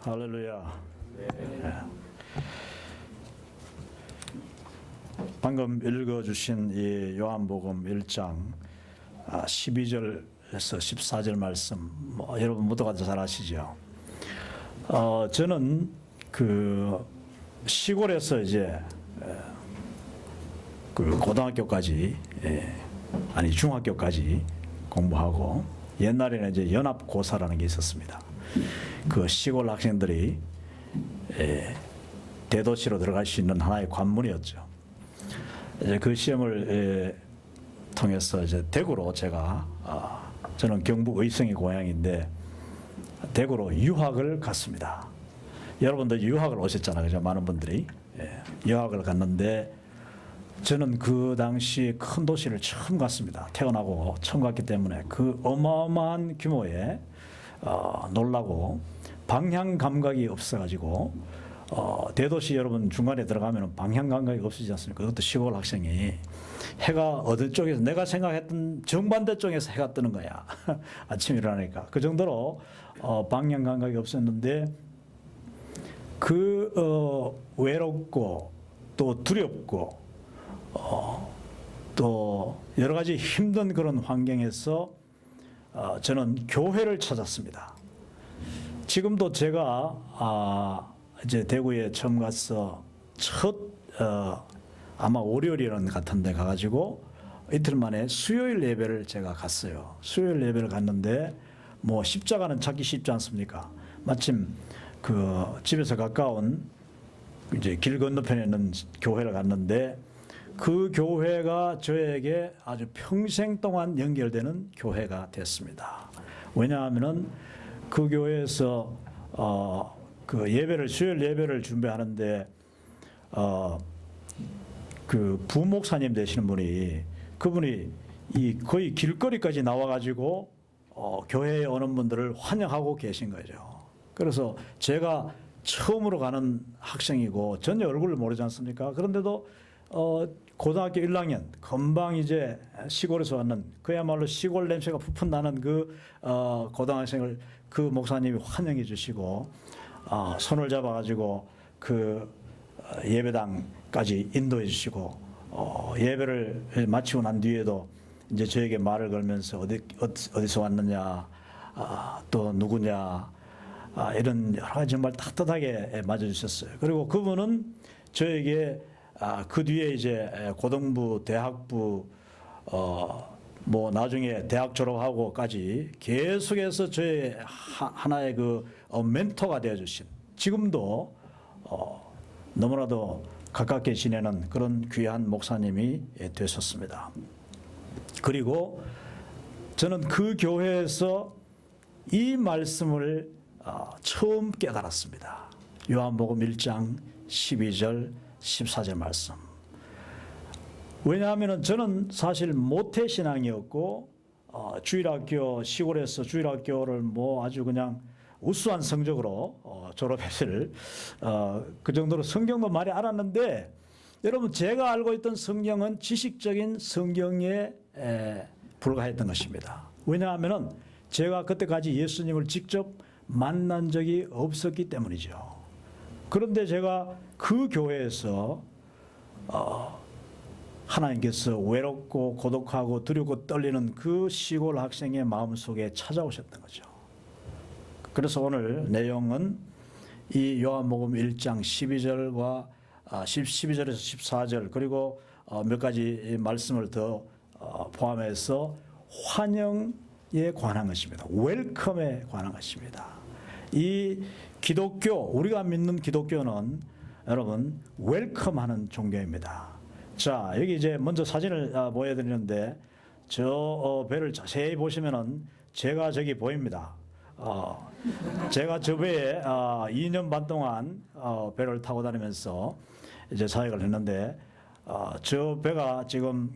할렐루야. 네. 방금 읽어주신 이 요한복음 1장 12절에서 14절 말씀, 여러분 모두가 잘 아시죠? 저는 그 시골에서 이제 그 고등학교까지, 아니 중학교까지 공부하고, 옛날에는 이제 연합고사라는 게 있었습니다. 그 시골 학생들이 대도시로 들어갈 수 있는 하나의 관문이었죠. 이제 그 시험을 통해서 이제 대구로 제가, 저는 경북 의성이 고향인데 대구로 유학을 갔습니다. 여러분들 유학을 오셨잖아요, 그죠? 많은 분들이 유학을 갔는데 저는 그 당시 큰 도시를 처음 갔습니다. 태어나고 처음 갔기 때문에 그 어마어마한 규모의 놀라고 방향 감각이 없어가지고 대도시 여러분 중간에 들어가면 방향 감각이 없어지지 않습니까? 그것도 시골 학생이 해가 어느 쪽에서 내가 생각했던 정반대 쪽에서 해가 뜨는 거야. 아침에 일어나니까 그 정도로 방향 감각이 없었는데 그 외롭고 또 두렵고 또 여러 가지 힘든 그런 환경에서 저는 교회를 찾았습니다. 지금도 제가 이제 대구에 처음 가서 아마 월요일이라는 같은데 가가지고 이틀 만에 수요일 예배를 제가 갔어요. 수요일 예배를 갔는데 뭐 십자가는 찾기 쉽지 않습니까? 마침 그 집에서 가까운 이제 길 건너편에 있는 교회를 갔는데 그 교회가 저에게 아주 평생 동안 연결되는 교회가 됐습니다. 왜냐하면은 그 교회에서 그 예배를 수요일 예배를 준비하는데 그 부목사님 되시는 분이 그분이 이 거의 길거리까지 나와가지고 교회에 오는 분들을 환영하고 계신 거죠. 그래서 제가 처음으로 가는 학생이고 전혀 얼굴을 모르지 않습니까? 그런데도 고등학교 1학년 금방 이제 시골에서 왔는 그야말로 시골 냄새가 푸푼 나는 그 고등학생을 그 목사님이 환영해 주시고 손을 잡아가지고 그 예배당까지 인도해 주시고 예배를 마치고 난 뒤에도 이제 저에게 말을 걸면서 어디서 왔느냐, 또 누구냐, 이런 여러 가지 정말 따뜻하게 맞아주셨어요. 그리고 그분은 저에게 그 뒤에 이제 고등부, 대학부, 뭐 나중에 대학 졸업하고까지 계속해서 저의 하나의 그 멘토가 되어주신, 지금도 너무나도 가깝게 지내는 그런 귀한 목사님이 되셨습니다. 그리고 저는 그 교회에서 이 말씀을 처음 깨달았습니다. 요한복음 1장 12절 14절 말씀. 왜냐하면 저는 사실 모태신앙이었고 주일학교, 시골에서 주일학교를 뭐 아주 그냥 우수한 성적으로 졸업했을 그 정도로 성경도 많이 알았는데, 여러분 제가 알고 있던 성경은 지식적인 성경에 불과했던 것입니다. 왜냐하면 제가 그때까지 예수님을 직접 만난 적이 없었기 때문이죠. 그런데 제가 그 교회에서 하나님께서 외롭고 고독하고 두렵고 떨리는 그 시골 학생의 마음속에 찾아오셨던 거죠. 그래서 오늘 내용은 이 요한복음 1장 12절과 12절에서 14절 그리고 몇 가지 말씀을 더 포함해서 환영에 관한 것입니다. 웰컴에 관한 것입니다. 이 기독교, 우리가 믿는 기독교는 여러분 웰컴하는 종교입니다. 자, 여기 이제 먼저 사진을 보여드리는데 저 배를 자세히 보시면은 제가 저기 보입니다. 제가 저 배에 2년 반 동안 배를 타고 다니면서 이제 사역을 했는데 저 배가 지금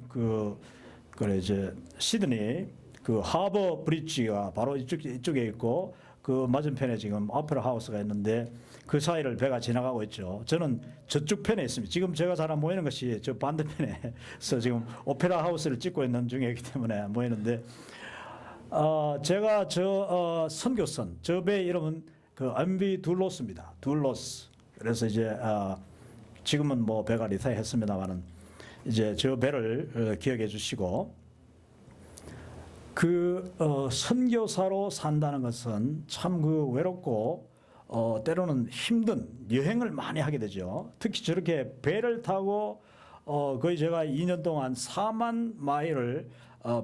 그래 이제 시드니 그 하버 브릿지가 바로 이쪽에 있고 그 맞은편에 지금 오페라 하우스가 있는데 그 사이를 배가 지나가고 있죠. 저는 저쪽 편에 있습니다. 지금 제가 잘 안 보이는 것이 저 반대편에서 지금 오페라 하우스를 찍고 있는 중이기 때문에 안 보이는데, 제가 선교선, 저 배 이름은 그 MV 둘로스입니다. 둘로스. 그래서 이제 지금은 뭐 배가 리타이어했습니다만은 이제 저 배를 기억해 주시고, 선교사로 산다는 것은 참 외롭고 때로는 힘든 여행을 많이 하게 되죠. 특히 저렇게 배를 타고 거의 제가 2년 동안 4만 마일을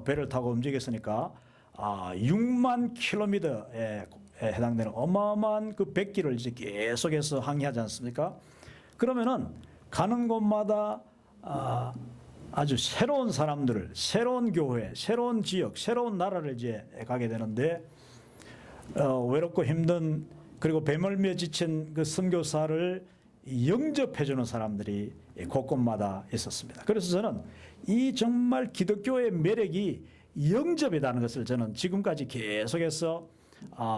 배를 타고 움직였으니까 6만 킬로미터에 해당되는 어마어마한 그 백기를 이제 계속해서 항해하지 않습니까? 그러면은 가는 곳마다 아주 새로운 사람들을, 새로운 교회, 새로운 지역, 새로운 나라를 이제 가게 되는데, 외롭고 힘든, 그리고 배멀미에 지친 그 선교사를 영접해주는 사람들이 곳곳마다 있었습니다. 그래서 저는 이 정말 기독교의 매력이 영접이라는 것을 저는 지금까지 계속해서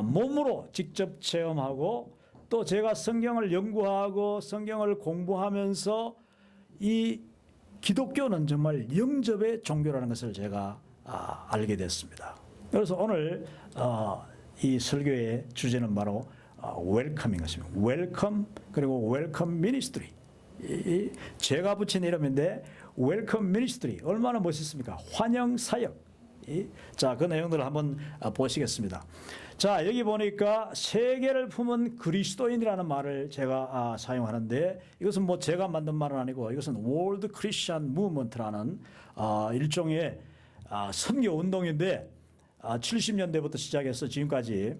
몸으로 직접 체험하고, 또 제가 성경을 연구하고 성경을 공부하면서 이 기독교는 정말 영접의 종교라는 것을 제가 알게 됐습니다. 그래서 오늘 이 설교의 주제는 바로 웰컴인 것입니다. 웰컴, 그리고 웰컴 미니스트리. 제가 붙인 이름인데 웰컴 미니스트리 얼마나 멋있습니까? 환영 사역. 자, 그 내용들을 한번 보시겠습니다. 자, 여기 보니까 세계를 품은 그리스도인이라는 말을 제가 사용하는데, 이것은 뭐 제가 만든 말은 아니고 이것은 World Christian Movement라는 일종의 선교 운동인데, 70년대부터 시작해서 지금까지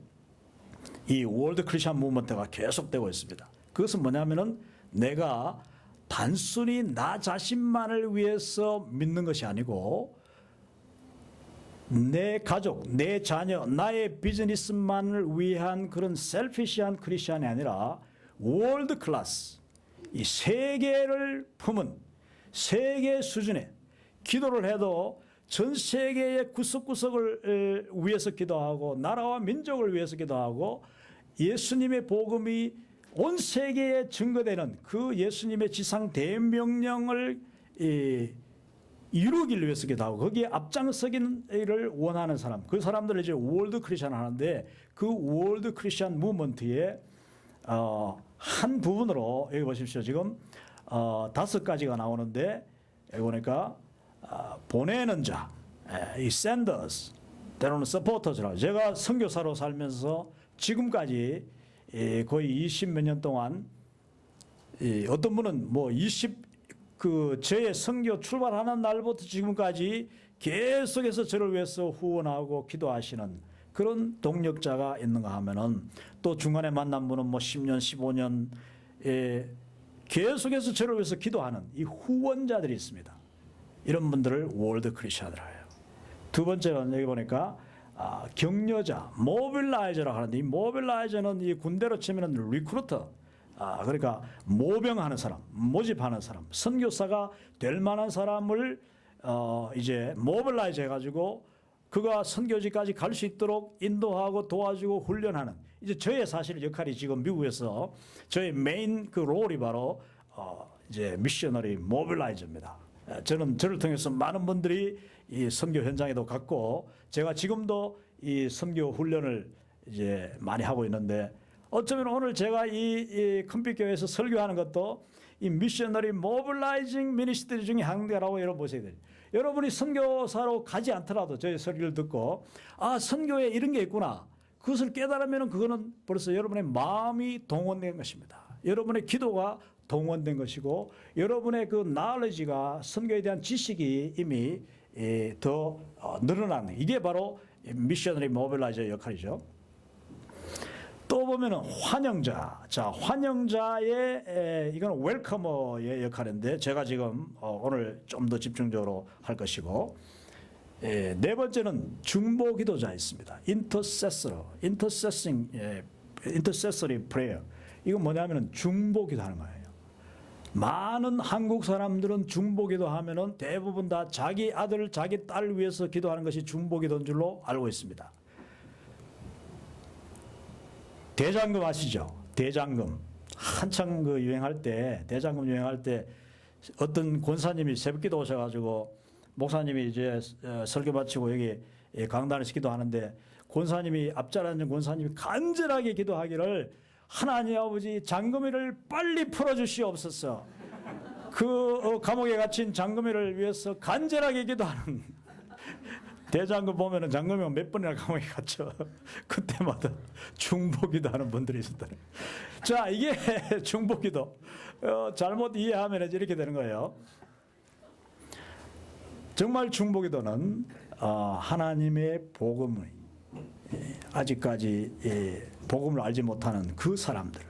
이 World Christian Movement가 계속되고 있습니다. 그것은 뭐냐면은 내가 단순히 나 자신만을 위해서 믿는 것이 아니고 내 가족, 내 자녀, 나의 비즈니스만을 위한 그런 셀피시한 크리스천이 아니라 월드 클래스, 이 세계를 품은 세계 수준의 기도를 해도 전 세계의 구석구석을 위해서 기도하고 나라와 민족을 위해서 기도하고 예수님의 복음이 온 세계에 증거되는 그 예수님의 지상 대명령을 이루기를 위해서 기도하고 거기에 앞장서기를 원하는 사람, 그 사람들을 이제 월드 크리스천 하는데, 그 월드 크리스천 무브먼트의 한 부분으로 여기 보십시오. 지금 5가지가 나오는데, 여기 보니까 보내는 자, 이 senders, 때로는 supporters라고. 제가 선교사로 살면서 지금까지 거의 20몇 년 동안 어떤 분은 뭐 저의 선교 출발하는 날부터 지금까지 계속해서 저를 위해서 후원하고 기도하시는 그런 동력자가 있는가 하면은, 또 중간에 만난 분은 뭐 10년, 15년 계속해서 저를 위해서 기도하는 이 후원자들이 있습니다. 이런 분들을 월드 크리스천이라고 해요. 두 번째는 여기 보니까 격려자, 모빌라이저라고 하는데, 이 모빌라이저는 이 군대로 치면은 리크루터, 그러니까 모병하는 사람, 모집하는 사람, 선교사가 될 만한 사람을 이제 모빌라이즈 해가지고 그가 선교지까지 갈 수 있도록 인도하고 도와주고 훈련하는, 이제 저의 사실 역할이 지금 미국에서 저의 메인 그 롤이 바로 이제 미셔너리 모빌라이저입니다. 저를 통해서 많은 분들이 이 선교 현장에도 갔고, 제가 지금도 이 선교 훈련을 이제 많이 하고 있는데, 어쩌면 오늘 제가 이 컴퓨터교회에서 설교하는 것도 이 미셔너리 모빌라이징 미니스트리 중에 한 개라고 여러분 보셔야 돼요. 여러분이 선교사로 가지 않더라도 저희 설교를 듣고 선교에 이런 게 있구나, 그것을 깨달으면 그거는 벌써 여러분의 마음이 동원된 것입니다. 여러분의 기도가 동원된 것이고, 여러분의 그 knowledge가, 선교에 대한 지식이 이미 더 늘어나는, 이게 바로 미셔너리 모빌라이저 역할이죠. 또 보면은 환영자. 자, 환영자의 이건 웰커머의 역할인데, 제가 지금 오늘 좀 더 집중적으로 할 것이고, 네 번째는 중보 기도자 있습니다. intercessory prayer. 이건 뭐냐면은 중보 기도하는 거예요. 많은 한국 사람들은 중보 기도하면은 대부분 다 자기 아들, 자기 딸 위해서 기도하는 것이 중보 기도인 줄로 알고 있습니다. 대장금 아시죠? 대장금. 한창 그 유행할 때, 대장금 유행할 때 어떤 권사님이 새벽기도 오셔가지고 목사님이 이제 설교 마치고 여기 강단에서 기도하는데 권사님이 앞자리에 앉은 권사님이 간절하게 기도하기를 하나님 아버지 장금이를 빨리 풀어주시옵소서. 그 감옥에 갇힌 장금이를 위해서 간절하게 기도하는 대장금 보면은 장금이가 몇 번이나 감옥에 갇혀. 그때마다 중보기도 하는 분들이 있었다. 자, 이게 중보기도. 잘못 이해하면 이렇게 되는 거예요. 정말 중보기도는 하나님의 복음을 아직까지 복음을 알지 못하는 그 사람들.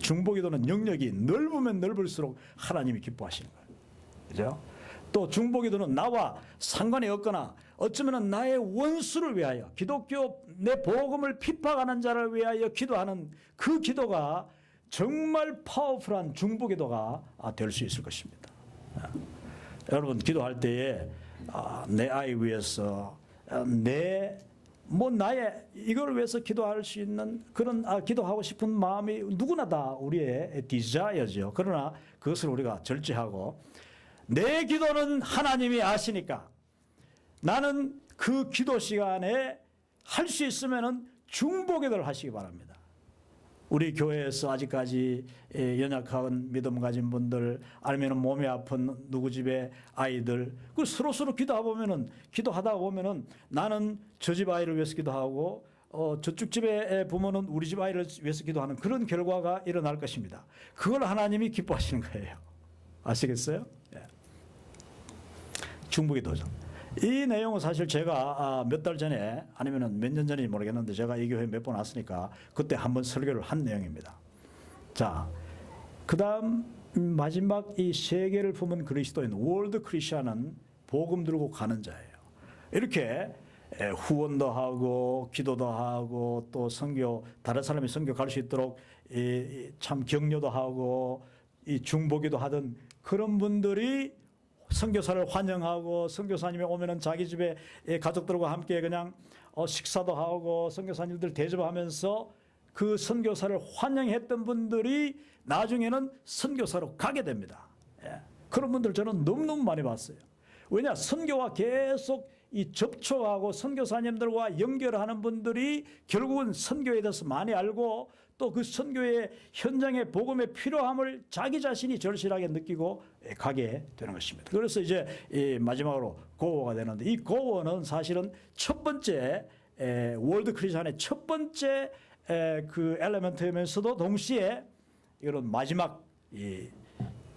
중보기도는 영역이 넓으면 넓을수록 하나님이 기뻐하시는 거예요. 그죠? 또 중보기도는 나와 상관이 없거나 어쩌면 나의 원수를 위하여 기독교 내 복음을 핍박하는 자를 위하여 기도하는 그 기도가 정말 파워풀한 중보기도가 될 수 있을 것입니다. 여러분 기도할 때에 내 아이 위해서 나의 이걸 위해서 기도할 수 있는 그런 기도하고 싶은 마음이 누구나 다 우리의 디자이어죠. 그러나 그것을 우리가 절제하고 내 기도는 하나님이 아시니까 나는 그 기도 시간에 할 수 있으면은 중보기도를 하시기 바랍니다. 우리 교회에서 아직까지 연약한 믿음 가진 분들 아니면 몸이 아픈 누구 집의 아이들 그 서로 기도하다 보면은 나는 저 집 아이를 위해서 기도하고 저쪽 집의 부모는 우리 집 아이를 위해서 기도하는 그런 결과가 일어날 것입니다. 그걸 하나님이 기뻐하시는 거예요. 아시겠어요? 예. 중보기도죠. 이 내용은 사실 제가 몇 달 전에 아니면 몇 년 전인지 모르겠는데 제가 이 교회 몇 번 왔으니까 그때 한번 설교를 한 내용입니다. 자, 그 다음 마지막 이 세계를 품은 그리스도인 월드 크리스천은 복음 들고 가는 자예요. 이렇게 후원도 하고 기도도 하고 또 선교 다른 사람이 선교 갈 수 있도록 참 격려도 하고 이 중보기도 하던 그런 분들이 선교사를 환영하고 선교사님이 오면은 자기 집에 가족들과 함께 그냥 식사도 하고 선교사님들 대접하면서 그 선교사를 환영했던 분들이 나중에는 선교사로 가게 됩니다. 그런 분들 저는 너무너무 많이 봤어요. 왜냐? 선교와 계속 이 접촉하고 선교사님들과 연결하는 분들이 결국은 선교에 대해서 많이 알고 또 그 선교의 현장의 복음의 필요함을 자기 자신이 절실하게 느끼고 가게 되는 것입니다. 그래서 이제 마지막으로 고어가 되는데 이 고어는 사실은 첫 번째 월드 크리스천의 첫 번째 그 엘리멘트이면서도 동시에 이런 마지막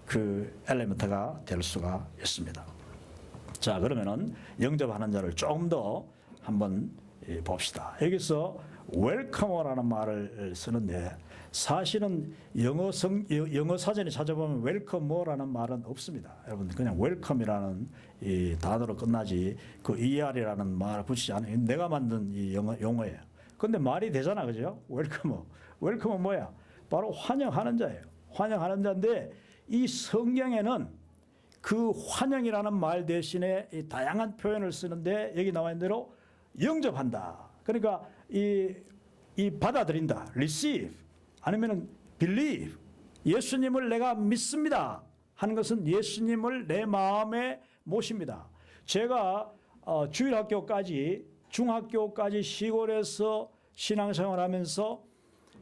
그 엘리멘트가 될 수가 있습니다. 자, 그러면은 영접하는 자를 조금 더 한번 봅시다. 여기서 웰커머라는 말을 쓰는데 사실은 영어 사전에 찾아보면 웰커머라는 말은 없습니다. 여러분 그냥 웰컴이라는 이 단어로 끝나지 그 ER이라는 말을 붙이지 않아요. 내가 만든 이 용어예요. 근데 말이 되잖아, 그죠? 웰커머. 웰커머 뭐야? 바로 환영하는 자예요. 환영하는 자인데 이 성경에는 그 환영이라는 말 대신에 이 다양한 표현을 쓰는데 여기 나와 있는 대로 영접한다. 그러니까 이 받아들인다. receive 아니면은 believe. 예수님을 내가 믿습니다 하는 것은 예수님을 내 마음에 모십니다. 제가 주일학교까지 중학교까지 시골에서 신앙생활하면서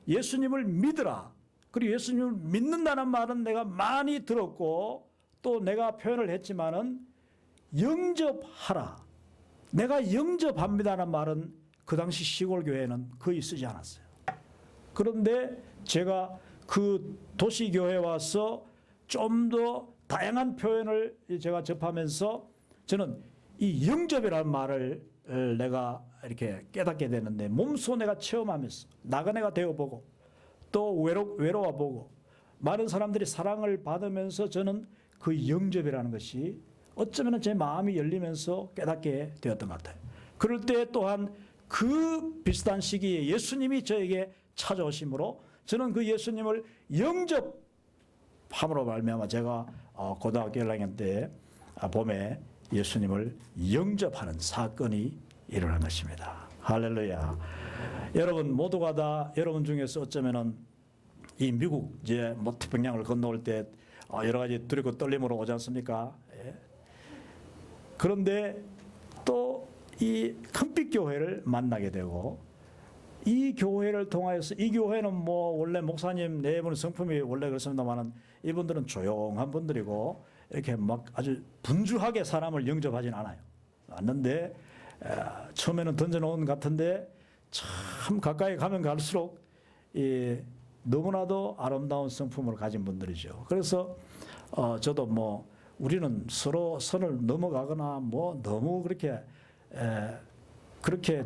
예수님을 믿으라. 그리고 예수님을 믿는다는 말은 내가 많이 들었고 또 내가 표현을 했지만은 영접하라. 내가 영접합니다라는 말은 그 당시 시골 교회는 거의 쓰지 않았어요. 그런데 제가 그 도시 교회에 와서 좀 더 다양한 표현을 제가 접하면서 저는 이 영접이라는 말을 내가 이렇게 깨닫게 되는데 몸소 내가 체험하면서 나그네가 되어보고 또 외로워보고 많은 사람들이 사랑을 받으면서 저는 그 영접이라는 것이 어쩌면 제 마음이 열리면서 깨닫게 되었던 것 같아요. 그럴 때 또한 그 비슷한 시기에 예수님이 저에게 찾아오심으로 저는 그 예수님을 영접함으로 말미암아 제가 고등학교 1학년 때 봄에 예수님을 영접하는 사건이 일어난 것입니다. 할렐루야. 여러분 모두가 다 여러분 중에서 어쩌면은 이 미국 이제 뭐 태평양을 건너올 때 여러 가지 두렵고 떨림으로 오지 않습니까? 예. 그런데 또 이 큰빛 교회를 만나게 되고 이 교회를 통하여서 이 교회는 뭐 원래 목사님 네 분 성품이 원래 그렇습니다만은 이분들은 조용한 분들이고 이렇게 막 아주 분주하게 사람을 영접하진 않는데 처음에는 던져놓은 것 같은데 참 가까이 가면 갈수록 너무나도 아름다운 성품을 가진 분들이죠. 그래서 저도 뭐 우리는 서로 선을 넘어가거나 뭐 너무 그렇게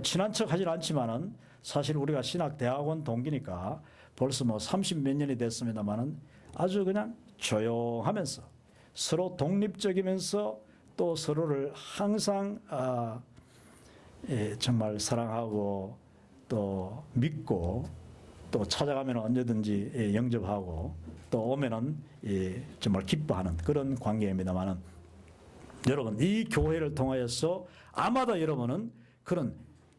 친한 척 하진 않지만은 사실 우리가 신학대학원 동기니까 벌써 뭐 30몇 년이 됐습니다만은 아주 그냥 조용하면서 서로 독립적이면서 또 서로를 항상 정말 사랑하고 또 믿고 또 찾아가면 언제든지 영접하고 또 오면은 정말 기뻐하는 그런 관계입니다만은 여러분 이 교회를 통하여서 아마도 여러분은 그런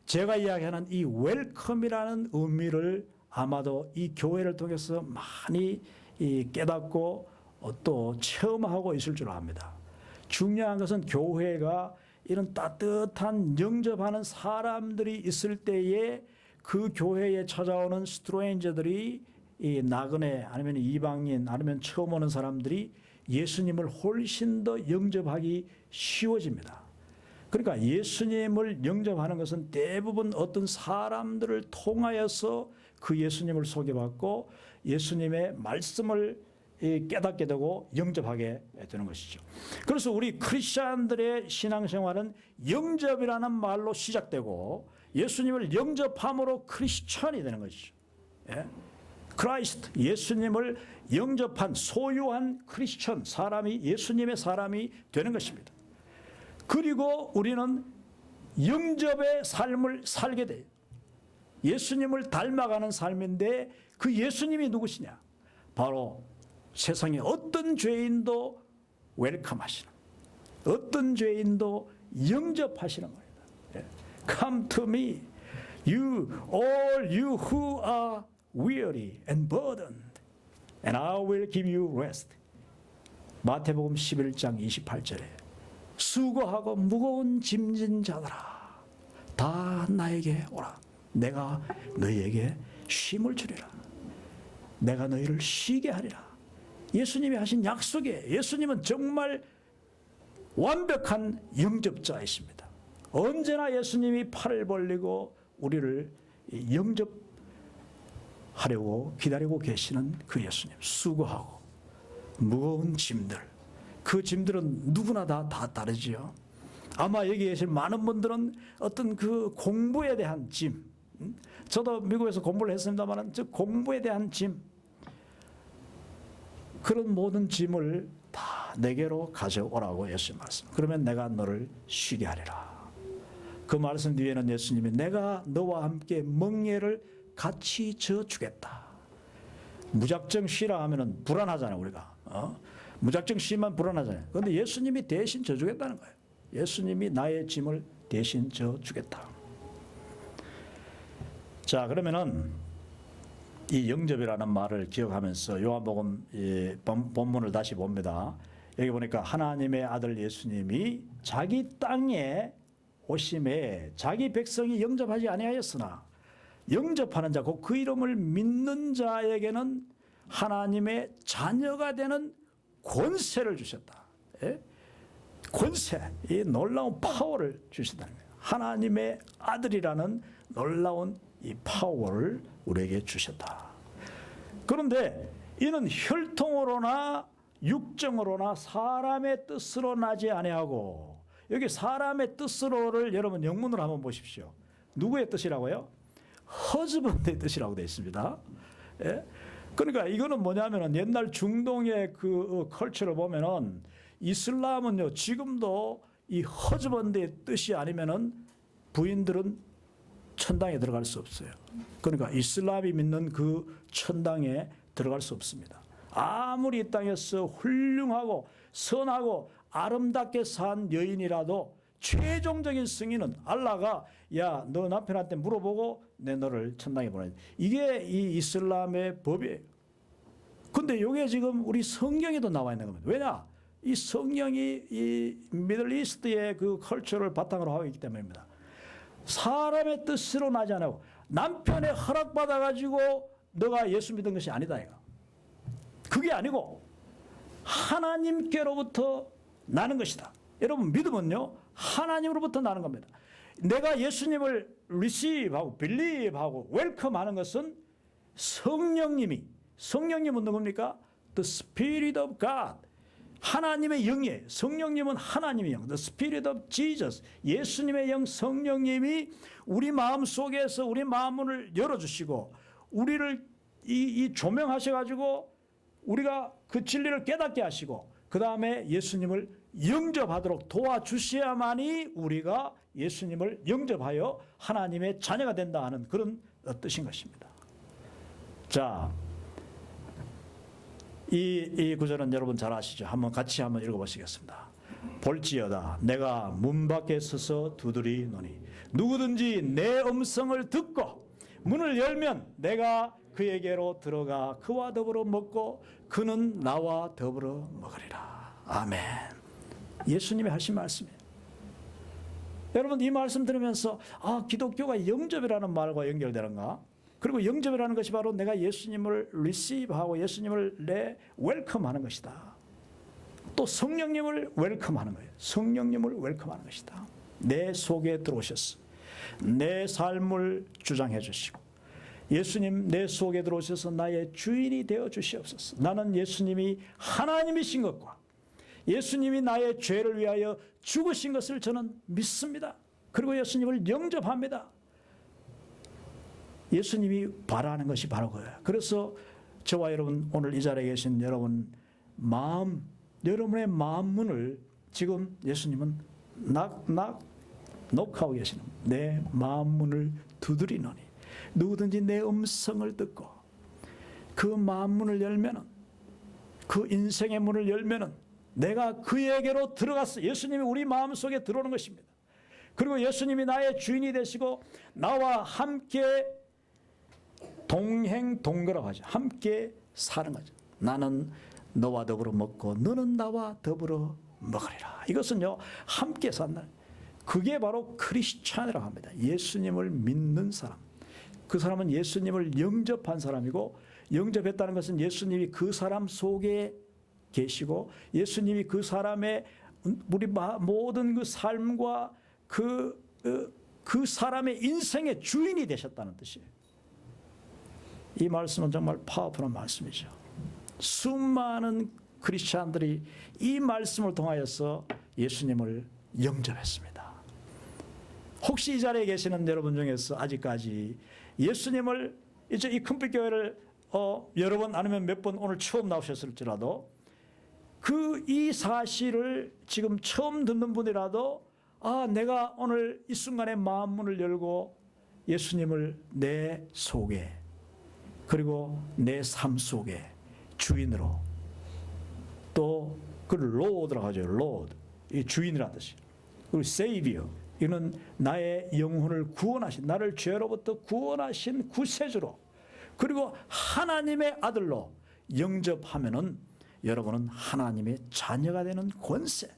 제가 이야기하는 이 웰컴이라는 의미를 아마도 이 교회를 통해서 많이 깨닫고 또 체험하고 있을 줄 압니다. 중요한 것은 교회가 이런 따뜻한 영접하는 사람들이 있을 때에 그 교회에 찾아오는 스트레인저들이 이 나그네 아니면 이방인 아니면 처음 오는 사람들이 예수님을 훨씬 더 영접하기 쉬워집니다. 그러니까 예수님을 영접하는 것은 대부분 어떤 사람들을 통하여서 그 예수님을 소개받고 예수님의 말씀을 깨닫게 되고 영접하게 되는 것이죠. 그래서 우리 크리스천들의 신앙생활은 영접이라는 말로 시작되고 예수님을 영접함으로 크리스천이 되는 것이죠. 예? 크라이스트, 예수님을 영접한 소유한 크리스천 사람이 예수님의 사람이 되는 것입니다. 그리고 우리는 영접의 삶을 살게 돼요. 예수님을 닮아가는 삶인데 그 예수님이 누구시냐? 바로 세상의 어떤 죄인도 웰컴하시는, 어떤 죄인도 영접하시는 겁니다. Come to me, all you who are weary and burdened, and I will give you rest. 마태복음 11장 28절에 수고하고 무거운 짐진 자들아 다 나에게 오라. 내가 너희에게 쉼을 주리라. 내가 너희를 쉬게 하리라. 예수님이 하신 약속에 예수님은 정말 완벽한 영접자이십니다. 언제나 예수님이 팔을 벌리고 우리를 영접하려고 기다리고 계시는 그 예수님. 수고하고 무거운 짐들, 그 짐들은 누구나 다 다르지요. 아마 여기 계신 많은 분들은 어떤 그 공부에 대한 짐, 저도 미국에서 공부를 했습니다만 저 공부에 대한 짐, 그런 모든 짐을 다 내게로 가져오라고 예수님 말씀. 그러면 내가 너를 쉬게 하리라. 그 말씀 뒤에는 예수님이 내가 너와 함께 멍에를 같이 져주겠다. 무작정 쉬라 하면은 불안하잖아요, 우리가. 무작정 쉬면 불안하잖아요. 그런데 예수님이 대신 져주겠다는 거예요. 예수님이 나의 짐을 대신 져주겠다. 자, 그러면은 이 영접이라는 말을 기억하면서 요한복음 본문을 다시 봅니다. 여기 보니까 하나님의 아들 예수님이 자기 땅에 오심에 자기 백성이 영접하지 아니하였으나 영접하는 자, 곧 그 이름을 믿는 자에게는 하나님의 자녀가 되는 권세를 주셨다. 예? 권세, 이 놀라운 파워를 주신다는 거예요. 하나님의 아들이라는 놀라운 이 파워를 우리에게 주셨다. 그런데 이는 혈통으로나 육정으로나 사람의 뜻으로 나지 아니하고, 여기 사람의 뜻으로를 여러분 영문으로 한번 보십시오. 누구의 뜻이라고요? 허즈번드의 뜻이라고 되어 있습니다. 예? 그러니까 이거는 뭐냐면은 옛날 중동의 그 컬처를 보면은 이슬람은요 지금도 이 허즈번드의 뜻이 아니면은 부인들은 천당에 들어갈 수 없어요. 그러니까 이슬람이 믿는 그 천당에 들어갈 수 없습니다. 아무리 이 땅에서 훌륭하고 선하고 아름답게 산 여인이라도 최종적인 승인은 알라가 야, 너 남편한테 물어보고 내 너를 천당에 보내. 이게 이 이슬람의 법이에요. 근데 이게 지금 우리 성경에도 나와 있는 겁니다. 왜냐? 이 성경이 이 미들이스트의 그 컬처를 바탕으로 하고 있기 때문입니다. 사람의 뜻으로 나지 않고 남편의 허락받아가지고 너가 예수 믿은 것이 아니다. 이거. 그게 아니고 하나님께로부터 나는 것이다. 여러분 믿음은요 하나님으로부터 나는 겁니다. 내가 예수님을 receive하고 believe하고 welcome하는 것은 성령님은 누굽니까? The Spirit of God. 하나님의 영이에요. 성령님은 하나님의 영. The Spirit of Jesus. 예수님의 영 성령님이 우리 마음 속에서 우리 마음문을 열어주시고 우리를 이 조명하셔가지고 우리가 그 진리를 깨닫게 하시고 그 다음에 예수님을 영접하도록 도와주셔야만이 우리가 예수님을 영접하여 하나님의 자녀가 된다 하는 그런 뜻인 것입니다. 자, 이 구절은 여러분 잘 아시죠? 같이 한번 읽어보시겠습니다. 볼지어다 내가 문 밖에 서서 두드리노니 누구든지 내 음성을 듣고 문을 열면 내가 그에게로 들어가 그와 더불어 먹고 그는 나와 더불어 먹으리라. 아멘. 예수님이 하신 말씀이에요. 여러분 이 말씀 들으면서 기독교가 영접이라는 말과 연결되는가? 그리고 영접이라는 것이 바로 내가 예수님을 receive하고 예수님을 내 웰컴하는 것이다. 또 성령님을 웰컴하는 거예요. 성령님을 웰컴하는 것이다. 내 속에 들어오셨어. 내 삶을 주장해 주시고 예수님 내 속에 들어오셔서 나의 주인이 되어 주시옵소서. 나는 예수님이 하나님이신 것과 예수님이 나의 죄를 위하여 죽으신 것을 저는 믿습니다. 그리고 예수님을 영접합니다. 예수님이 바라는 것이 바로 그거예요. 그래서 저와 여러분 오늘 이 자리에 계신 여러분 여러분의 마음 문을 지금 예수님은 녹하고 계시는 내 마음 문을 두드리노니 누구든지 내 음성을 듣고 그 마음 문을 열면은 그 인생의 문을 열면은 내가 그에게로 들어갔어. 예수님이 우리 마음속에 들어오는 것입니다. 그리고 예수님이 나의 주인이 되시고 나와 함께 동행동거라고 하죠. 함께 사는 거죠. 나는 너와 더불어 먹고 너는 나와 더불어 먹으리라. 이것은요 함께 산다는 그게 바로 크리스찬이라고 합니다. 예수님을 믿는 사람. 그 사람은 예수님을 영접한 사람이고 영접했다는 것은 예수님이 그 사람 속에 계시고 예수님이 그 사람의 우리 모든 그 삶과 그 사람의 인생의 주인이 되셨다는 뜻이에요. 이 말씀은 정말 파워풀한 말씀이죠. 수많은 크리스찬들이 이 말씀을 통하여서 예수님을 영접했습니다. 혹시 이 자리에 계시는 여러분 중에서 아직까지 예수님을 이제 이 큰빛교회를 여러 번 아니면 몇 번 오늘 처음 나오셨을지라도 이 사실을 지금 처음 듣는 분이라도 내가 오늘 이 순간에 마음 문을 열고 예수님을 내 속에 그리고 내 삶 속에 주인으로 또 그 로드라고 하죠. 로드. 이 주인이라는 뜻이에요. 그리고 세이비어. 이는 나의 영혼을 구원하신 나를 죄로부터 구원하신 구세주로 그리고 하나님의 아들로 영접하면은 여러분은 하나님의 자녀가 되는 권세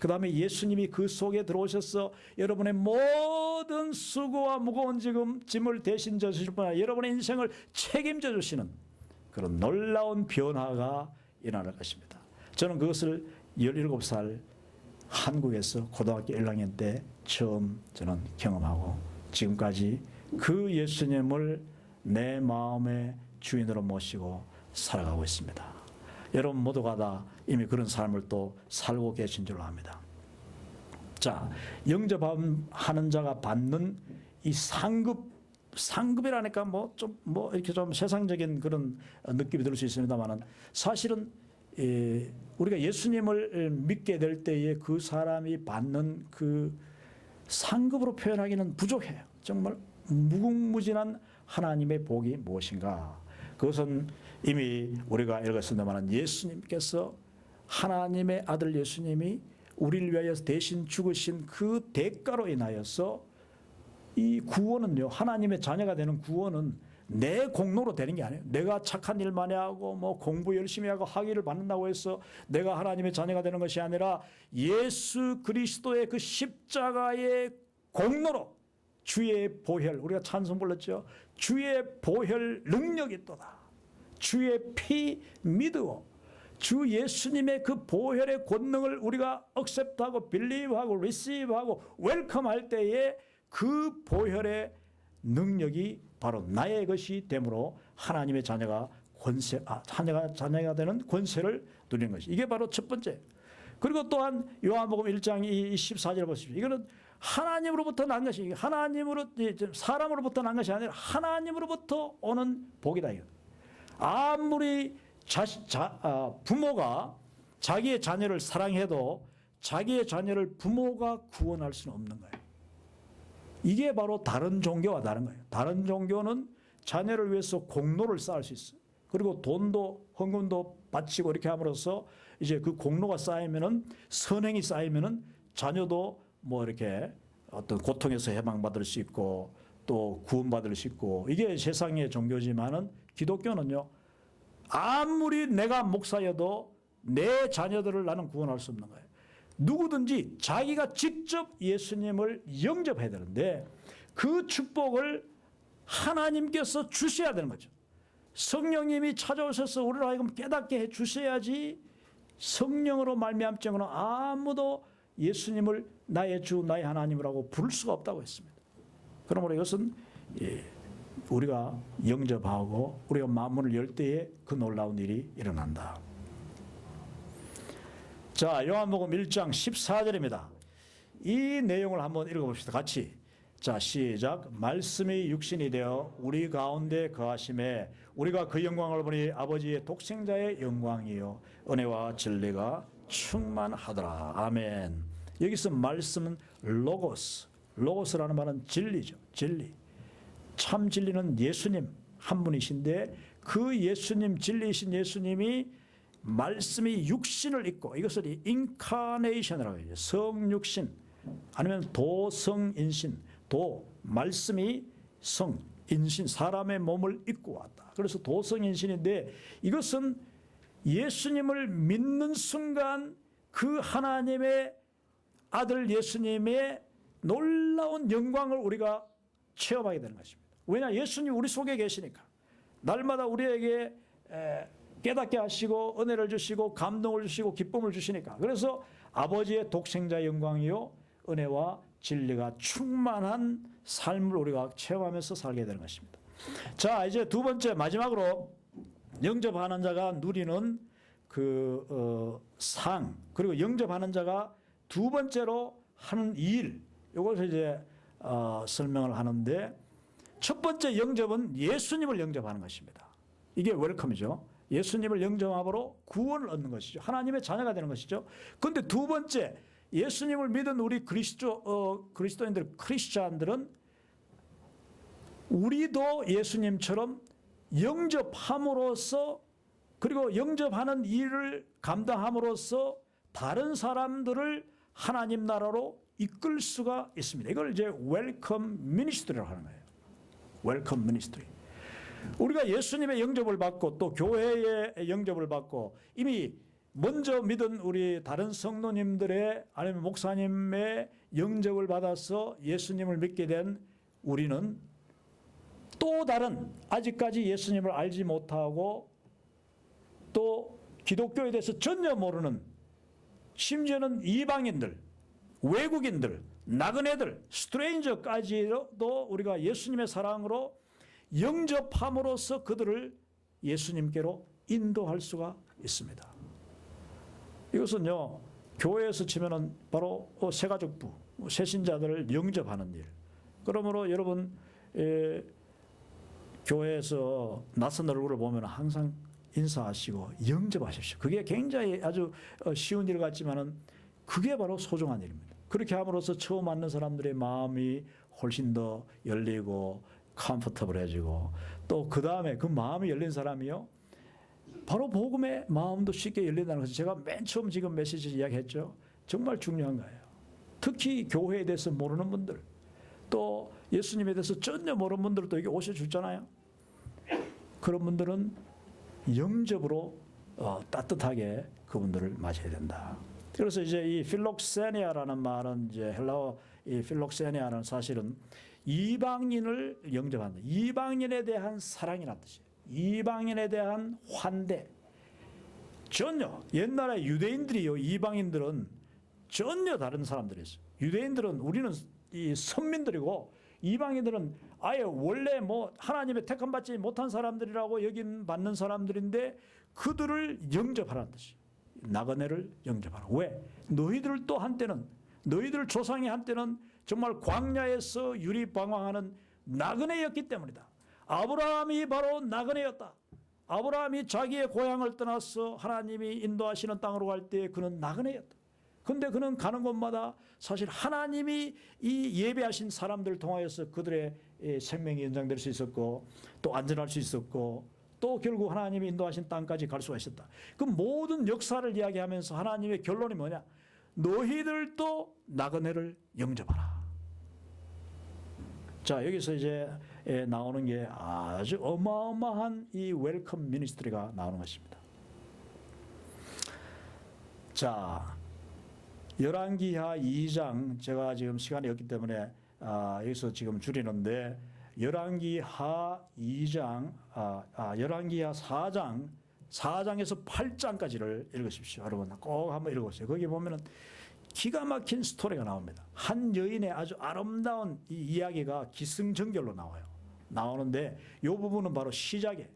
그 다음에 예수님이 그 속에 들어오셔서 여러분의 모든 수고와 무거운 짐을 대신 져주실 뿐 아니라 여러분의 인생을 책임져 주시는 그런 놀라운 변화가 일어날 것입니다. 저는 그것을 17살 한국에서 고등학교 1학년 때 처음 저는 경험하고 지금까지 그 예수님을 내 마음의 주인으로 모시고 살아가고 있습니다. 여러분 모두가 다 이미 그런 삶을 또 살고 계신 줄로 압니다. 자, 영접하는 자가 받는 이 상급이라니까 이렇게 좀 세상적인 그런 느낌이 들 수 있습니다만은 사실은 우리가 예수님을 믿게 될 때에 그 사람이 받는 그 상급으로 표현하기는 부족해요. 정말 무궁무진한 하나님의 복이 무엇인가? 그것은 이미 우리가 읽었습니다만 예수님께서 하나님의 아들 예수님이 우리를 위하여서 대신 죽으신 그 대가로 인하여서 이 구원은요, 하나님의 자녀가 되는 구원은 내 공로로 되는 게 아니에요. 내가 착한 일 많이 하고 뭐 공부 열심히 하고 학위를 받는다고 해서 내가 하나님의 자녀가 되는 것이 아니라 예수 그리스도의 그 십자가의 공로로 주의 보혈, 우리가 찬송 불렀죠. 주의 보혈 능력이 있도다. 주의 피 믿어 주 예수님의 그 보혈의 권능을 우리가 accept하고 believe하고 receive하고 welcome할 때에 그 보혈의 능력이 바로 나의 것이 되므로 하나님의 자녀가 자녀가 되는 권세를 누리는 것이, 이게 바로 첫 번째. 그리고 또한 요한복음 1장 14절을 보십시오. 이거는 하나님으로부터 난 것이, 사람으로부터 난 것이 아니라 하나님으로부터 오는 복이다. 아무리 부모가 자기의 자녀를 사랑해도 자기의 자녀를 부모가 구원할 수는 없는 거예요. 이게 바로 다른 종교와 다른 거예요. 다른 종교는 자녀를 위해서 공로를 쌓을 수 있어요. 그리고 돈도 헌금도 바치고 이렇게 함으로써 이제 그 공로가 쌓이면은, 선행이 쌓이면은 자녀도 뭐 이렇게 어떤 고통에서 해방받을 수 있고 또 구원받을 수 있고, 이게 세상의 종교지만은 기독교는요, 아무리 내가 목사여도 내 자녀들을 나는 구원할 수 없는 거예요. 누구든지 자기가 직접 예수님을 영접해야 되는데 그 축복을 하나님께서 주셔야 되는 거죠. 성령님이 찾아오셔서 우리를 하여금 깨닫게 해 주셔야지, 성령으로 말미암자고는 아무도 예수님을 나의 주 나의 하나님이라고 부를 수가 없다고 했습니다. 그러므로 이것은 우리가 영접하고 우리가 마음문을 열 때에 그 놀라운 일이 일어난다. 자, 요한복음 1장 14절입니다. 이 내용을 한번 읽어봅시다. 같이. 자, 시작. 말씀이 육신이 되어 우리 가운데 거하심에 우리가 그 영광을 보니 아버지의 독생자의 영광이요 은혜와 진리가 충만하더라. 아멘. 여기서 말씀은 로고스. 로고스라는 말은 진리죠. 진리. 참 진리는 예수님 한 분이신데 그 예수님, 진리이신 예수님이 말씀이 육신을 입고, 이것을 인카네이션이라고 해요. 성육신 아니면 도성인신, 말씀이 성인신, 사람의 몸을 입고 왔다. 그래서 도성인신인데, 이것은 예수님을 믿는 순간 그 하나님의 아들 예수님의 놀라운 영광을 우리가 체험하게 되는 것입니다. 왜냐? 예수님 우리 속에 계시니까 날마다 우리에게 깨닫게 하시고 은혜를 주시고 감동을 주시고 기쁨을 주시니까. 그래서 아버지의 독생자 영광이요 은혜와 진리가 충만한 삶을 우리가 체험하면서 살게 되는 것입니다. 자, 이제 두 번째, 마지막으로 영접하는 자가 누리는 그 상, 그리고 영접하는 자가 두 번째로 하는 일, 이것을 이제 설명을 하는데, 첫 번째 영접은 예수님을 영접하는 것입니다. 이게 웰컴이죠. 예수님을 영접함으로 구원을 얻는 것이죠. 하나님의 자녀가 되는 것이죠. 그런데 두 번째, 예수님을 믿은 우리 그리스도인들, 크리스찬들은 우리도 예수님처럼 영접함으로써, 그리고 영접하는 일을 감당함으로써 다른 사람들을 하나님 나라로 이끌 수가 있습니다. 이걸 이제 웰컴 미니스트리라고 하는 거예요. 웰컴 미니스트리. 우리가 예수님의 영접을 받고 또 교회의 영접을 받고 이미 먼저 믿은 우리 다른 성도님들의 아니면 목사님의 영접을 받아서 예수님을 믿게 된 우리는 또 다른 아직까지 예수님을 알지 못하고 또 기독교에 대해서 전혀 모르는, 심지어는 이방인들, 외국인들, 나그네들, 스트레인저까지도 우리가 예수님의 사랑으로 영접함으로써 그들을 예수님께로 인도할 수가 있습니다. 이것은요, 교회에서 치면은 바로 새가족부, 새신자들을 영접하는 일. 그러므로 여러분, 교회에서 낯선 얼굴을 보면 항상 인사하시고 영접하십시오. 그게 굉장히 아주 쉬운 일 같지만은 그게 바로 소중한 일입니다. 그렇게 함으로써 처음 만난 사람들의 마음이 훨씬 더 열리고 컴포터블해지고, 또 그 다음에 그 마음이 열린 사람이요, 바로 복음의 마음도 쉽게 열린다는 것을 제가 맨 처음 지금 메시지 이야기했죠. 정말 중요한 거예요. 특히 교회에 대해서 모르는 분들, 또 예수님에 대해서 전혀 모르는 분들도 여기 오셔주잖아요. 그런 분들은 영접으로 따뜻하게 그분들을 맞이해야 된다. 그래서 이제 이 필록세니아라는 말은 이제 헬라어 이 필록세니아는 사실은 이방인을 영접한다. 이방인에 대한 사랑이라는 뜻이에요. 이방인에 대한 환대. 전혀 옛날에 유대인들이요, 이방인들은 전혀 다른 사람들이었어요. 유대인들은 우리는 이 선민들이고 이방인들은 아예 원래 뭐 하나님의 택함 받지 못한 사람들이라고 여긴 받는 사람들인데 그들을 영접하라는 뜻이에요. 나그네를 영접하라. 왜? 너희들도 한때는 너희들 조상이 한때는 정말 광야에서 유리방황하는 나그네였기 때문이다. 아브라함이 바로 나그네였다. 아브라함이 자기의 고향을 떠나서 하나님이 인도하시는 땅으로 갈 때 그는 나그네였다. 그런데 그는 가는 곳마다 사실 하나님이 이 예배하신 사람들을 통하여서 그들의 생명이 연장될 수 있었고 또 안전할 수 있었고 또 결국 하나님이 인도하신 땅까지 갈 수가 있었다. 그 모든 역사를 이야기하면서 하나님의 결론이 뭐냐? 너희들도 나그네를 영접하라. 자, 여기서 이제 나오는 게 아주 어마어마한 이 웰컴 미니스트리가 나오는 것입니다. 자, 열왕기하 2장, 제가 지금 시간이 없기 때문에 여기서 지금 줄이는데 열왕기하 2장, 열왕기하 4장, 4장에서 8장까지를 읽으십시오. 여러분 꼭 한번 읽어보세요. 거기 보면은 기가 막힌 스토리가 나옵니다. 한 여인의 아주 아름다운 이 이야기가 기승전결로 나와요. 나오는데 이 부분은 바로 시작에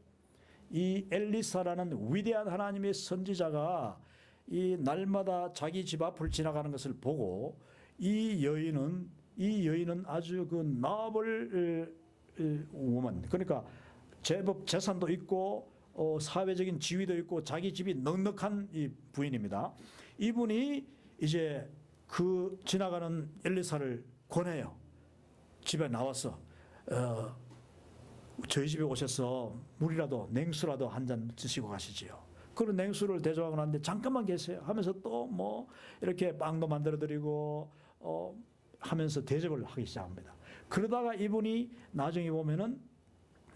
이 엘리사라는 위대한 하나님의 선지자가 이 날마다 자기 집 앞을 지나가는 것을 보고 이 여인은 아주 그 noble woman, 그러니까 제법 재산도 있고 사회적인 지위도 있고 자기 집이 넉넉한 이 부인입니다. 이분이 이제 그 지나가는 엘리사를 권해요. 집에 나와서 저희 집에 오셔서 물이라도 냉수라도 한 잔 드시고 가시지요. 그런 냉수를 대접하고 나는데 잠깐만 계세요 하면서 또 뭐 이렇게 빵도 만들어 드리고 하면서 대접을 하기 시작합니다. 그러다가 이분이 나중에 보면은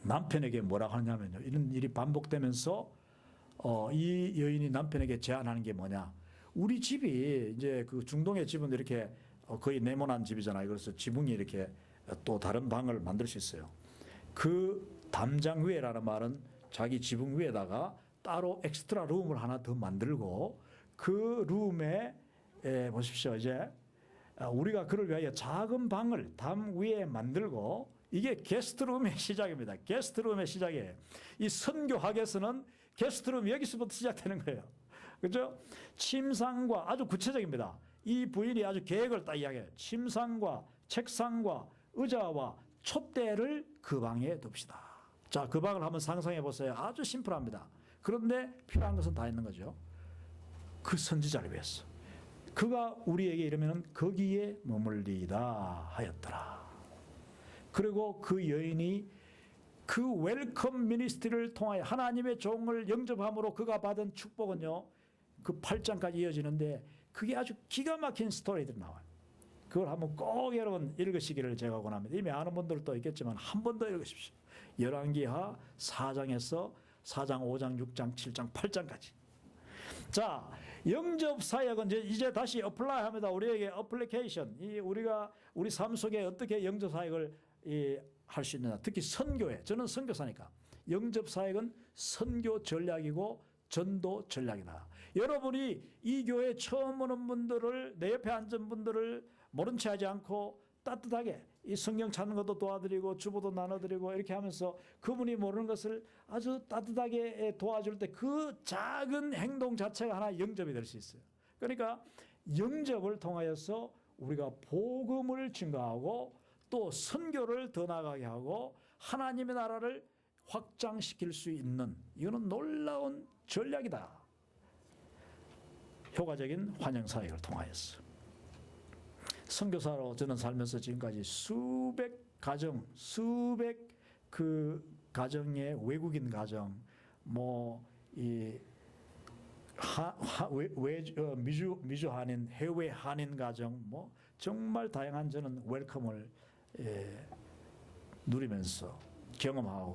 남편에게 뭐라고 하냐면요, 이런 일이 반복되면서 이 여인이 남편에게 제안하는 게 뭐냐, 우리 집이 이제 그 중동의 집은 이렇게 거의 네모난 집이잖아요. 그래서 지붕이 이렇게 또 다른 방을 만들 수 있어요. 그 담장 위에라는 말은 자기 지붕 위에다가 따로 엑스트라 룸을 하나 더 만들고 그 룸에 보십시오. 이제 우리가 그를 위하여 작은 방을 담 위에 만들고, 이게 게스트룸의 시작입니다. 게스트룸의 시작이에요. 이 선교학에서는 게스트룸 여기서부터 시작되는 거예요. 그렇죠? 침상과, 아주 구체적입니다. 이 부인이 아주 계획을 딱 이야기해요. 침상과 책상과 의자와 촛대를 그 방에 둡시다. 자, 그 방을 한번 상상해 보세요. 아주 심플합니다. 그런데 필요한 것은 다 있는 거죠. 그 선지자를 위해서. 그가 우리에게 이르면 거기에 머물리다 하였더라. 그리고 그 여인이 그 웰컴 미니스트리를 통하여 하나님의 종을 영접함으로 그가 받은 축복은요, 그 8장까지 이어지는데 그게 아주 기가 막힌 스토리들이 나와요. 그걸 한번 꼭 여러분 읽으시기를 제가 권합니다. 이미 아는 분들도 있겠지만 한 번 더 읽으십시오. 열왕기하 4장에서 4장, 5장, 6장, 7장, 8장까지. 자, 영접 사역은 이제 다시 어플라이 합니다. 우리에게 어플리케이션. 우리 삶 속에 어떻게 영접 사역을 할 수 있느냐. 특히 선교에. 저는 선교사니까. 영접 사역은 선교 전략이고 전도 전략이다. 여러분이 이 교회 처음 오는 분들을, 내 옆에 앉은 분들을 모른 채 하지 않고 따뜻하게 이 성경 찾는 것도 도와드리고 주보도 나눠드리고 이렇게 하면서 그분이 모르는 것을 아주 따뜻하게 도와줄 때 그 작은 행동 자체가 하나 영접이 될 수 있어요. 그러니까 영접을 통하여서 우리가 복음을 증거하고 또 선교를 더 나아가게 하고 하나님의 나라를 확장시킬 수 있는, 이거는 놀라운 전략이다. 효과적인 환영 사역을 통하여서. 선교사로 저는 살면서 지금까지 수백 그 가정의 외국인 가정, 미주 한인, 해외 한인 가정, 뭐 정말 다양한 저는 웰컴을 누리면서 경험하고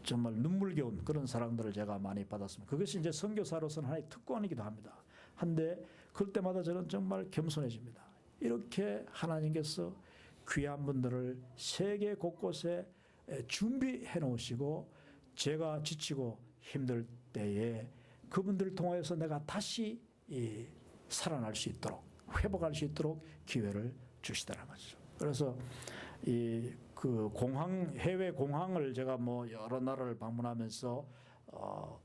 정말 눈물겨운 그런 사랑들을 제가 많이 받았습니다. 그것이 이제 선교사로서는 하나의 특권이기도 합니다. 한데 그럴 때마다 저는 정말 겸손해집니다. 이렇게 하나님께서 귀한 분들을 세계 곳곳에 준비해 놓으시고 제가 지치고 힘들 때에 그분들을 통해서 내가 다시 살아날 수 있도록 회복할 수 있도록 기회를 주시더라는 거죠. 그래서 그 해외 공항을 제가 뭐 여러 나라를 방문하면서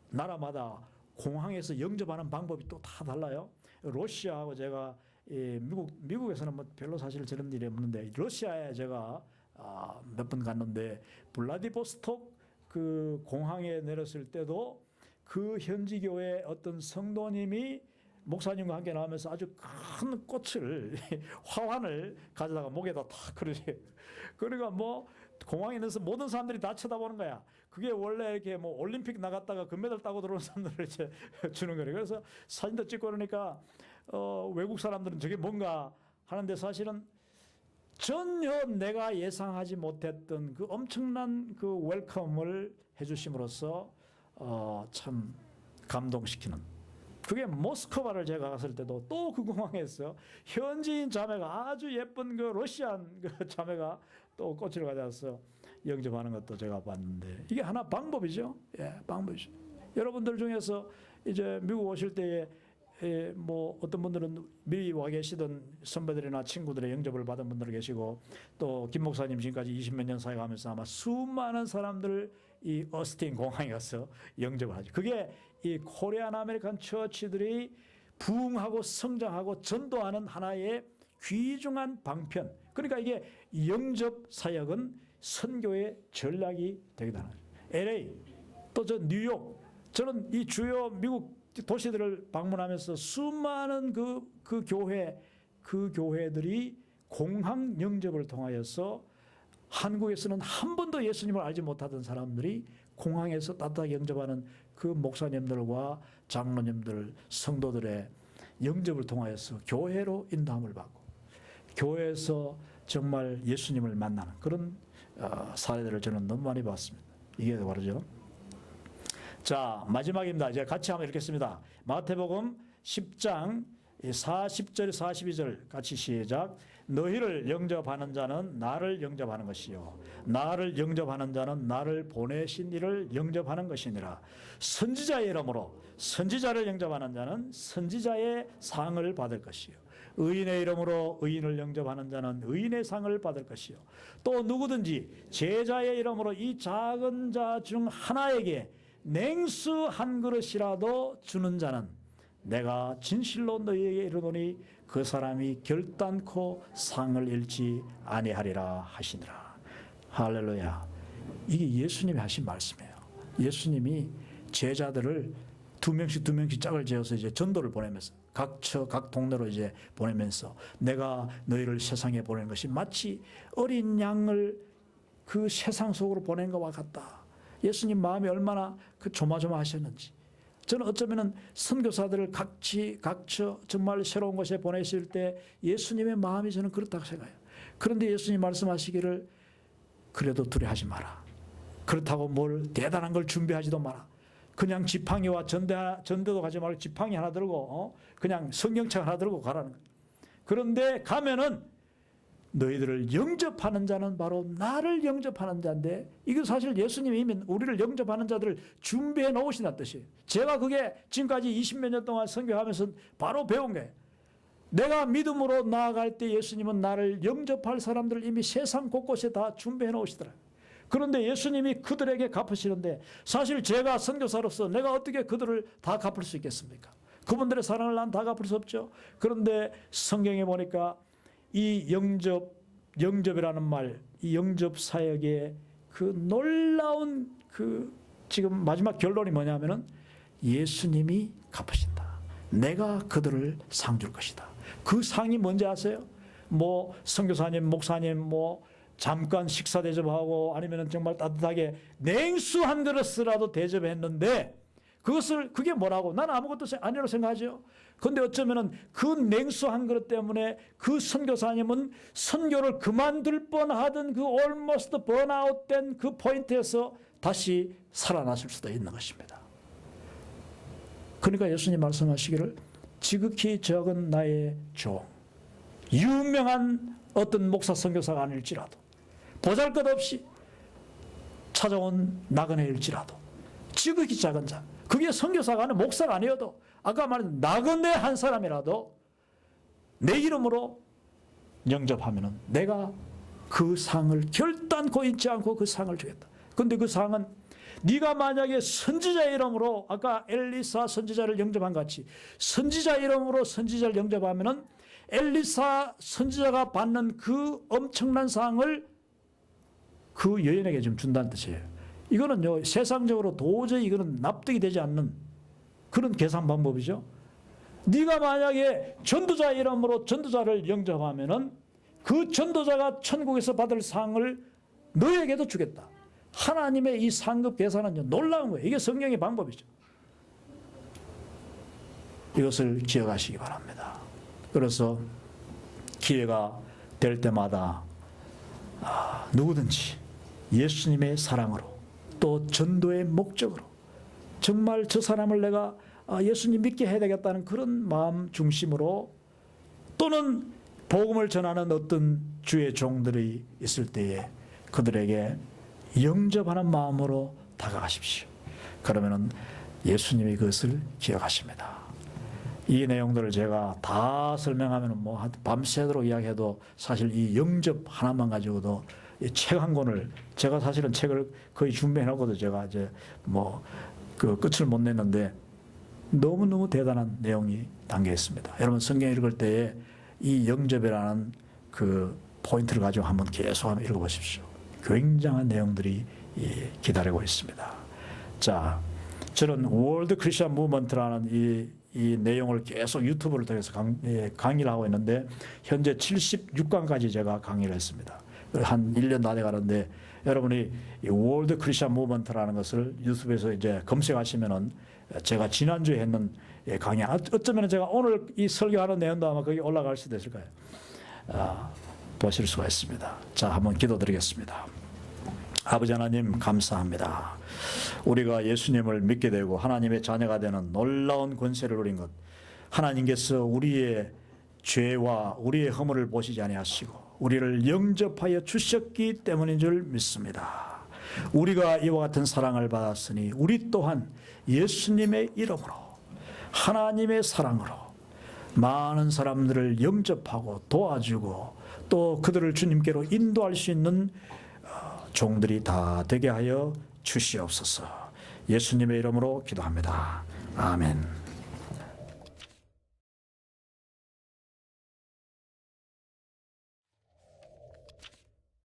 나라마다 공항에서 영접하는 방법이 또 다 달라요. 러시아하고 제가 미국에서는 뭐 별로 사실 저런 일이 없는데 러시아에 제가 몇 번 갔는데 블라디보스톡 그 공항에 내렸을 때도 그 현지 교회 어떤 성도님이 목사님과 함께 나오면서 아주 큰 꽃을 화환을 가져다가 목에다 탁 그러지. 그러니까 뭐 공항에 있는 모든 사람들이 다 쳐다보는 거야. 그게 원래 이렇게 뭐 올림픽 나갔다가 금메달 따고 들어온 사람들을 이제 주는 거예요. 그래서 사진도 찍고 그러니까 외국 사람들은 저게 뭔가 하는데 사실은 전혀 내가 예상하지 못했던 그 엄청난 그 웰컴을 해주심으로써 참 감동시키는. 그게 모스크바를 제가 갔을 때도 또 그 공항에서 현지인 자매가 아주 예쁜 그 러시안 그 자매가 또 꽃을 가져와서 영접하는 것도 제가 봤는데 이게 하나 방법이죠. 예, 방법이죠. 여러분들 중에서 이제 미국 오실 때에 뭐 어떤 분들은 미리 와 계시던 선배들이나 친구들의 영접을 받은 분들 계시고 또 김 목사님 지금까지 20몇 년 사역하면서 아마 수많은 사람들 이 어스틴 공항에 가서 영접을 하죠. 그게 이 코리안 아메리칸 처치들이 부흥하고 성장하고 전도하는 하나의 귀중한 방편. 그러니까 이게 영접 사역은 선교의 전략이 되기도 하는 거죠. LA 또 저 뉴욕 저는 이 주요 미국 도시들을 방문하면서 수많은 그 교회들이 공항 영접을 통하여서 한국에서는 한 번도 예수님을 알지 못하던 사람들이 공항에서 따뜻하게 영접하는 그 목사님들과 장로님들, 성도들의 영접을 통하여서 교회로 인도함을 받고 교회에서 정말 예수님을 만나는 그런 사례들을 저는 너무 많이 봤습니다. 이게 바로죠. 자, 마지막입니다. 이제 같이 한번 읽겠습니다. 마태복음 10장 40절 42절 같이 시작. 너희를 영접하는 자는 나를 영접하는 것이요 나를 영접하는 자는 나를 보내신 이를 영접하는 것이니라. 선지자의 이름으로 선지자를 영접하는 자는 선지자의 상을 받을 것이요 의인의 이름으로 의인을 영접하는 자는 의인의 상을 받을 것이요 또 누구든지 제자의 이름으로 이 작은 자 중 하나에게 냉수 한 그릇이라도 주는 자는 내가 진실로 너희에게 이르노니 그 사람이 결단코 상을 잃지 아니하리라 하시니라. 할렐루야. 이게 예수님이 하신 말씀이에요. 예수님이 제자들을 두 명씩 짝을 지어서 이제 전도를 보내면서 각 동네로 이제 보내면서 내가 너희를 세상에 보낸 것이 마치 어린 양을 그 세상 속으로 보낸 것과 같다. 예수님 마음이 얼마나 그 조마조마하셨는지. 저는 어쩌면은 선교사들을 각처 정말 새로운 곳에 보내실 때 예수님의 마음이 저는 그렇다고 생각해요. 그런데 예수님 말씀하시기를 그래도 두려워하지 마라. 그렇다고 뭘 대단한 걸 준비하지도 마라. 그냥 지팡이와 전대도 가지 말고 지팡이 하나 들고 그냥 성경책 하나 들고 가라는 거예요. 그런데 가면은 너희들을 영접하는 자는 바로 나를 영접하는 자인데 이거 사실 예수님이 이미 우리를 영접하는 자들을 준비해 놓으신다는 뜻이에요. 제가 그게 지금까지 20몇 년 동안 선교하면서 바로 배운 거예요. 내가 믿음으로 나아갈 때 예수님은 나를 영접할 사람들을 이미 세상 곳곳에 다 준비해 놓으시더라고요. 그런데 예수님이 그들에게 갚으시는데 사실 제가 선교사로서 내가 어떻게 그들을 다 갚을 수 있겠습니까? 그분들의 사랑을 난 다 갚을 수 없죠. 그런데 성경에 보니까 이 영접이라는 말, 이 영접 사역의 그 놀라운 그 지금 마지막 결론이 뭐냐면은 예수님이 갚으신다. 내가 그들을 상 줄 것이다. 그 상이 뭔지 아세요? 뭐 선교사님, 목사님 뭐 잠깐 식사 대접하고 아니면은 정말 따뜻하게 냉수 한 그릇이라도 대접했는데 그게 뭐라고? 나는 아무것도 아니라고 생각하죠. 그런데 어쩌면은 그 냉수한 그것 때문에 그 선교사님은 선교를 그만둘 뻔하던 그 almost burnout 된 그 포인트에서 다시 살아나실 수도 있는 것입니다. 그러니까 예수님 말씀하시기를 지극히 적은 나의 종, 유명한 어떤 목사 선교사가 아닐지라도, 보잘것없이 찾아온 나그네일지라도, 지극히 작은 자, 그게 선교사가 아니라 목사가 아니어도, 아까 말한 나그네 한 사람이라도 내 이름으로 영접하면은 내가 그 상을 결단코 잊지 않고 그 상을 주겠다. 그런데 그 상은 네가 만약에 선지자 이름으로, 아까 엘리사 선지자를 영접한 같이 선지자 이름으로 선지자를 영접하면은 엘리사 선지자가 받는 그 엄청난 상을 그 여인에게 좀 준다는 뜻이에요. 이거는요, 세상적으로 도저히 이거는 납득이 되지 않는 그런 계산 방법이죠. 네가 만약에 전도자 이름으로 전도자를 영접하면은 그 전도자가 천국에서 받을 상을 너에게도 주겠다. 하나님의 이 상급 계산은 놀라운 거예요. 이게 성경의 방법이죠. 이것을 기억하시기 바랍니다. 그래서 기회가 될 때마다 누구든지 예수님의 사랑으로 또 전도의 목적으로 정말 저 사람을 내가 예수님 믿게 해야 되겠다는 그런 마음 중심으로, 또는 복음을 전하는 어떤 주의 종들이 있을 때에 그들에게 영접하는 마음으로 다가가십시오. 그러면은 예수님이 그것을 기억하십니다. 이 내용들을 제가 다 설명하면 뭐 밤새도록 이야기해도 사실 이 영접 하나만 가지고도 책 한 권을, 제가 사실은 책을 거의 준비해 놓고도 제가 이제 뭐 그 끝을 못 냈는데 너무너무 대단한 내용이 담겨 있습니다. 여러분 성경 읽을 때에 이 영접이라는 그 포인트를 가지고 한번 계속 한번 읽어보십시오. 굉장한 내용들이 기다리고 있습니다. 자, 저는 월드 크리스천 무브먼트라는 이 내용을 계속 유튜브를 통해서 강의를 하고 있는데 현재 76강까지 제가 강의를 했습니다. 한 1년 다 돼가는데 여러분이 이 월드 크리스천 무브먼트라는 것을 유튜브에서 이제 검색하시면은 제가 지난주에 했는 강의, 어쩌면 제가 오늘 이 설교하는 내용도 아마 거기 올라갈 수도 있을 거예요. 보실 수가 있습니다. 자, 한번 기도드리겠습니다. 아버지 하나님 감사합니다. 우리가 예수님을 믿게 되고 하나님의 자녀가 되는 놀라운 권세를 누린 것, 하나님께서 우리의 죄와 우리의 허물을 보시지 아니하시고 우리를 영접하여 주셨기 때문인 줄 믿습니다. 우리가 이와 같은 사랑을 받았으니 우리 또한 예수님의 이름으로 하나님의 사랑으로 많은 사람들을 영접하고 도와주고 또 그들을 주님께로 인도할 수 있는 종들이 다 되게 하여 주시옵소서. 예수님의 이름으로 기도합니다. 아멘.